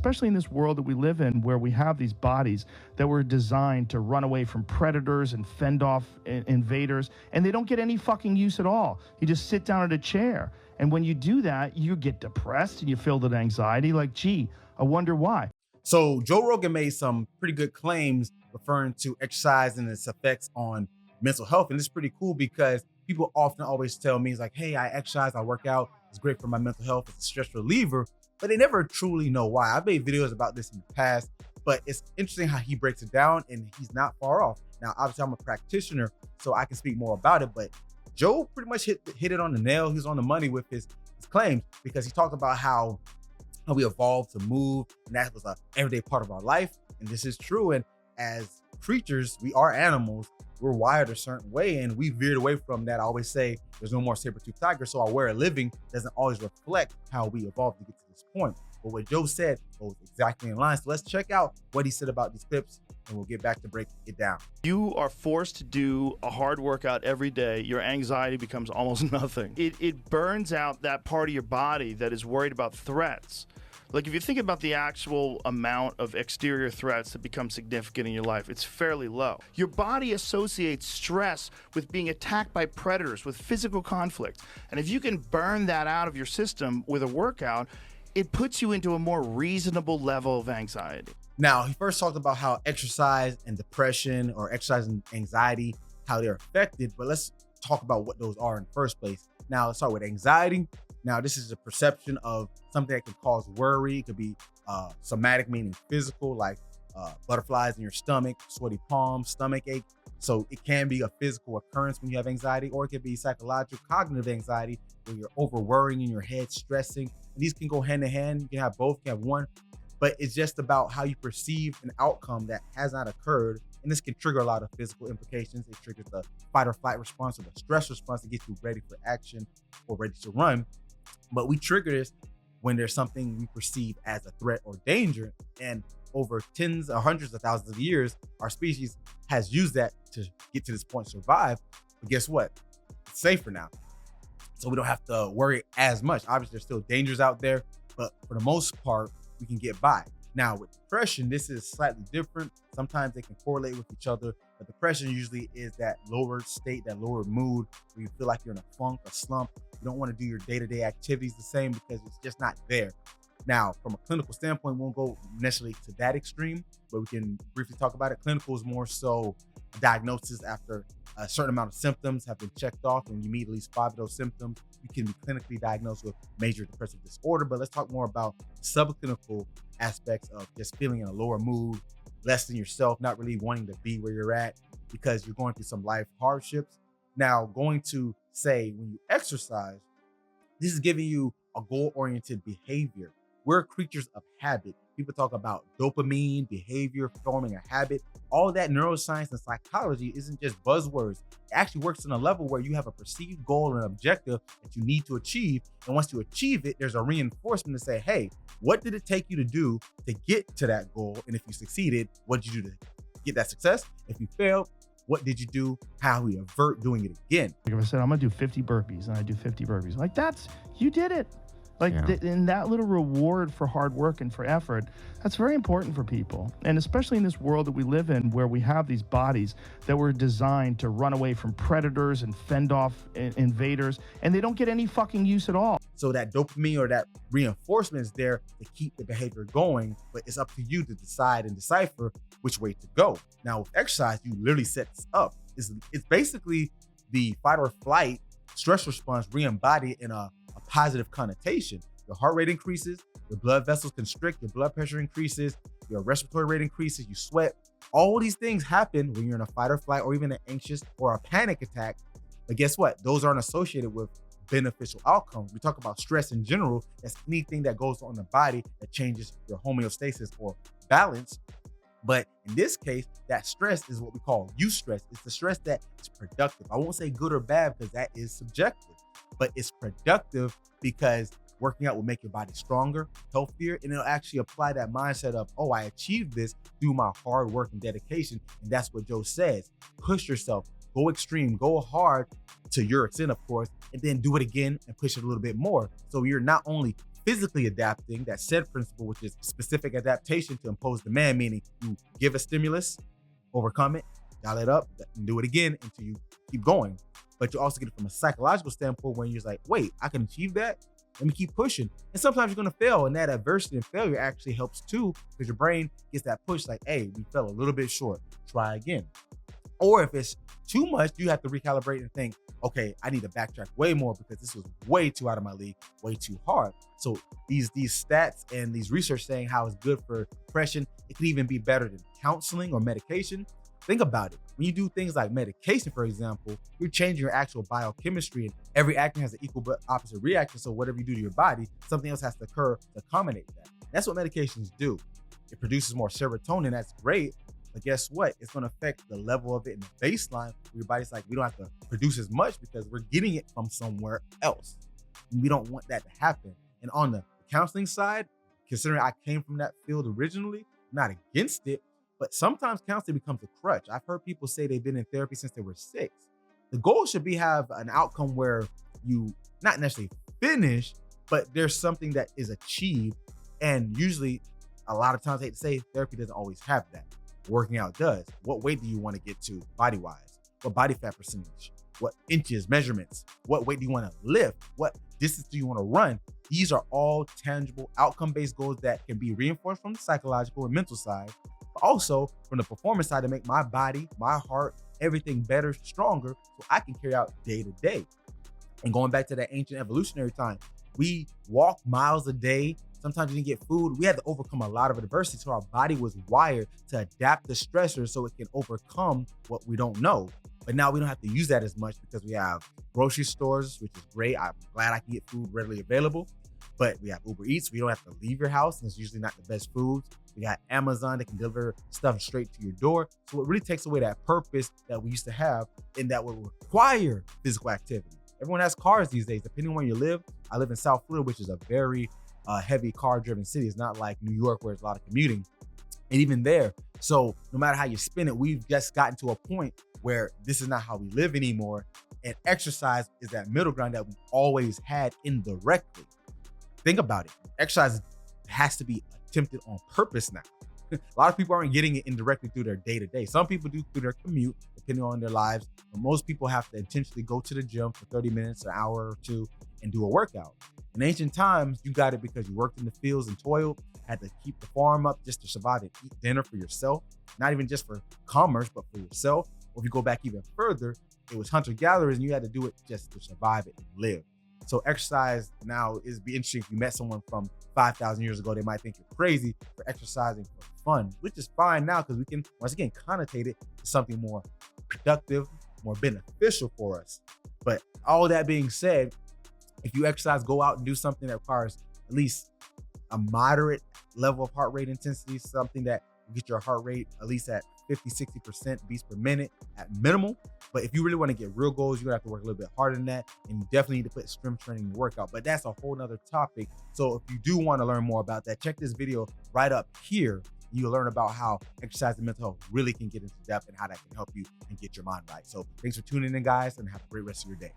especially in this world that we live in, where we have these bodies that were designed to run away from predators and fend off invaders, and they don't get any fucking use at all. You just sit down at a chair. And when you do that, you get depressed and you feel that anxiety, like, gee, I wonder why. So Joe Rogan made some pretty good claims referring to exercise and its effects on mental health. And it's pretty cool because people often always tell me, it's like, hey, I exercise, I work out, it's great for my mental health, it's a stress reliever, but they never truly know why. I've made videos about this in the past, but it's interesting how he breaks it down, and he's not far off. Now, obviously I'm a practitioner, so I can speak more about it, but Joe pretty much hit it on the nail. He was on the money with his claims, because he talked about how we evolved to move, and that was an everyday part of our life. And this is true. And as creatures, we are animals. We're wired a certain way, and we veered away from that. I always say there's no more saber-toothed tiger, so our way of living doesn't always reflect how we evolved to get to this point. But what Joe said goes exactly in line. So let's check out what he said about these clips, and we'll get back to breaking it down. You are forced to do a hard workout every day. Your anxiety becomes almost nothing. It burns out that part of your body that is worried about threats. Like, if you think about the actual amount of exterior threats that become significant in your life, it's fairly low. Your body associates stress with being attacked by predators, with physical conflict. And if you can burn that out of your system with a workout, it puts you into a more reasonable level of anxiety. Now, he first talked about how exercise and depression, or exercise and anxiety, how they're affected, but let's talk about what those are in the first place. Now, let's start with anxiety. Now, this is a perception of something that can cause worry. It could be somatic, meaning physical, like butterflies in your stomach, sweaty palms, stomach ache. So it can be a physical occurrence when you have anxiety, or it could be psychological, cognitive anxiety, where you're over worrying in your head, stressing. And these can go hand in hand. You can have both, you can have one, but it's just about how you perceive an outcome that has not occurred. And this can trigger a lot of physical implications. It triggers the fight or flight response, or the stress response, to get you ready for action or ready to run. But we trigger this when there's something we perceive as a threat or danger. And over tens or hundreds of thousands of years, our species has used that to get to this point, survive. But guess what? It's safer now. So we don't have to worry as much. Obviously, there's still dangers out there, but for the most part, we can get by. Now, with depression, this is slightly different. Sometimes they can correlate with each other, but depression usually is that lower state, that lower mood, where you feel like you're in a funk, a slump. You don't want to do your day-to-day activities the same because it's just not there. Now, from a clinical standpoint, we won't go necessarily to that extreme, but we can briefly talk about it. Clinical is more so a diagnosis after a certain amount of symptoms have been checked off, and you meet at least 5 of those symptoms, you can be clinically diagnosed with major depressive disorder. But let's talk more about subclinical aspects of just feeling in a lower mood, less than yourself, not really wanting to be where you're at because you're going through some life hardships. Now, going to say when you exercise, this is giving you a goal-oriented behavior. We're creatures of habit. People talk about dopamine, behavior, forming a habit. All that neuroscience and psychology isn't just buzzwords. It actually works on a level where you have a perceived goal and objective that you need to achieve. And once you achieve it, there's a reinforcement to say, hey, what did it take you to do to get to that goal? And if you succeeded, what did you do to get that success? If you failed, what did you do? How we avert doing it again? Like if I said, I'm gonna do 50 burpees, and I do 50 burpees. Like, you did it. Like, and that little reward for hard work and for effort, that's very important for people. And especially in this world that we live in, where we have these bodies that were designed to run away from predators and fend off invaders, and they don't get any fucking use at all. So that dopamine or that reinforcement is there to keep the behavior going, but it's up to you to decide and decipher which way to go. Now, with exercise, you literally set this up. It's basically the fight or flight stress response re-embodied in a positive connotation. Your heart rate increases, your blood vessels constrict, your blood pressure increases, your respiratory rate increases, you sweat. All these things happen when you're in a fight or flight, or even an anxious or a panic attack. But guess what? Those aren't associated with beneficial outcomes. We talk about stress in general. That's anything that goes on in the body that changes your homeostasis or balance. But in this case, that stress is what we call eustress. It's the stress that is productive. I won't say good or bad because that is subjective, but it's productive because working out will make your body stronger, healthier, and it'll actually apply that mindset of, oh, I achieved this through my hard work and dedication. And that's what Joe says. Push yourself, go extreme, go hard to your extent, of course, and then do it again and push it a little bit more. So you're not only physically adapting, that SAID principle, which is specific adaptation to impose demand, meaning you give a stimulus, overcome it, dial it up, and do it again until you keep going. But you also get it from a psychological standpoint where you're just like, wait, I can achieve that? Let me keep pushing. And sometimes you're gonna fail, and that adversity and failure actually helps too, because your brain gets that push like, hey, we fell a little bit short, try again. Or if it's too much, you have to recalibrate and think, okay, I need to backtrack way more because this was way too out of my league, way too hard. So these stats and these research saying how it's good for depression, it could even be better than counseling or medication. Think about it. When you do things like medication, for example, you're changing your actual biochemistry, and every action has an equal but opposite reaction. So whatever you do to your body, something else has to occur to accommodate that. That's what medications do. It produces more serotonin. That's great. But guess what? It's going to affect the level of it in the baseline. Your body's like, we don't have to produce as much because we're getting it from somewhere else. And we don't want that to happen. And on the counseling side, considering I came from that field originally, not against it, but sometimes counseling becomes a crutch. I've heard people say they've been in therapy since they were 6. The goal should be have an outcome where you not necessarily finish, but there's something that is achieved. And usually, a lot of times, I hate to say, therapy doesn't always have that. Working out does. What weight do you want to get to body-wise? What body fat percentage? What inches, measurements? What weight do you want to lift? What distance do you want to run? These are all tangible outcome-based goals that can be reinforced from the psychological and mental side, but also from the performance side to make my body, my heart, everything better, stronger, so I can carry out day to day. And going back to that ancient evolutionary time, we walk miles a day. Sometimes we didn't get food. We had to overcome a lot of adversity. So our body was wired to adapt to stressors so it can overcome what we don't know. But now we don't have to use that as much because we have grocery stores, which is great. I'm glad I can get food readily available. But we have Uber Eats. We don't have to leave your house, and it's usually not the best foods. We got Amazon that can deliver stuff straight to your door. So it really takes away that purpose that we used to have and that would require physical activity. Everyone has cars these days, depending on where you live. I live in South Florida, which is a very heavy car-driven city. It's not like New York where there's a lot of commuting. And even there, so no matter how you spin it, we've just gotten to a point where this is not how we live anymore. And exercise is that middle ground that we always had indirectly. Think about it. Exercise has to be attempted on purpose now. A lot of people aren't getting it indirectly through their day-to-day. Some people do through their commute, depending on their lives. But most people have to intentionally go to the gym for 30 minutes, an hour or two, and do a workout. In ancient times, you got it because you worked in the fields and toiled, had to keep the farm up just to survive and eat dinner for yourself, not even just for commerce, but for yourself. Or if you go back even further, it was hunter-gatherers and you had to do it just to survive it and live. So exercise now is be interesting. If you met someone from 5,000 years ago, they might think you're crazy for exercising for fun, which is fine now because we can, once again, connotate it to something more productive, more beneficial for us. But all that being said, if you exercise, go out and do something that requires at least a moderate level of heart rate intensity, something that will get your heart rate at least at 50-60% beats per minute at minimal. But if you really want to get real goals, you're gonna have to work a little bit harder than that, and you definitely need to put strength training in your workout. But that's a whole nother topic. So if you do want to learn more about that, check this video right up here. You'll learn about how exercise and mental health really can get into depth and how that can help you and get your mind right. So thanks for tuning in, guys, and have a great rest of your day.